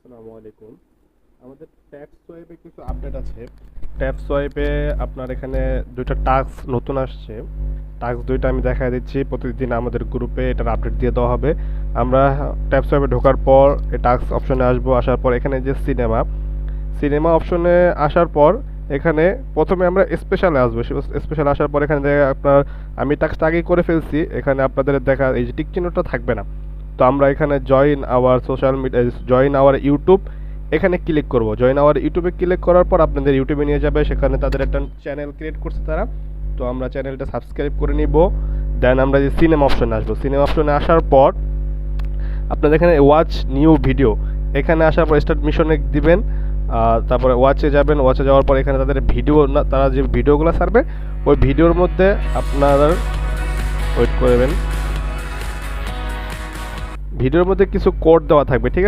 আসসালামু আলাইকুম। আমাদের ট্যাব সোয়াইপে কিছু আপডেট আছে। ট্যাব সোয়াইপে আপনার এখানে দুইটা টাস্ক নতুন আসছে। টাস্ক দুইটা আমি দেখাই দিচ্ছি, প্রতিদিন আমাদের গ্রুপে এটার আপডেট দিয়ে দেওয়া হবে। আমরা ট্যাব সোয়াইপে ঢোকার পর এই টাস্ক অপশনে আসবো, আসার পর এখানে যে সিনেমা সিনেমা অপশনে আসার পর এখানে প্রথমে আমরা স্পেশালে আসবো। স্পেশাল আসার পর এখানে দেখা আপনার আমি টাস্কটা আগেই করে ফেলছি, এখানে আপনাদের দেখা এই যে টিক চিহ্নটা থাকবে না। তো আমরা এখানে join our social media, join our YouTube এখানে ক্লিক করব। জয়েন আওয়ার ইউটিউবে ক্লিক করার পর আপনাদের ইউটিউবে নিয়ে যাবে, সেখানে তাদের একটা চ্যানেল ক্রিয়েট করছে তারা। তো আমরা চ্যানেলটা সাবস্ক্রাইব করে নিব। দেন আমরা যে সিনেমা অপশনে আসবো, সিনেমা অপশনে আসার পর আপনাদের এখানে ওয়াচ নিউ ভিডিও, এখানে আসার পর স্টার্ট মিশনে দিবেন। তারপরে ওয়াচে যাবেন, ওয়াচে যাওয়ার পর এখানে তাদের ভিডিও না, তারা যে ভিডিওগুলো ছাড়বে ওই ভিডিওর মধ্যে আপনারা ওয়েট করবেন, ভিডিওর মধ্যে কিছু কোড দেওয়া থাকবে, ঠিক আছে।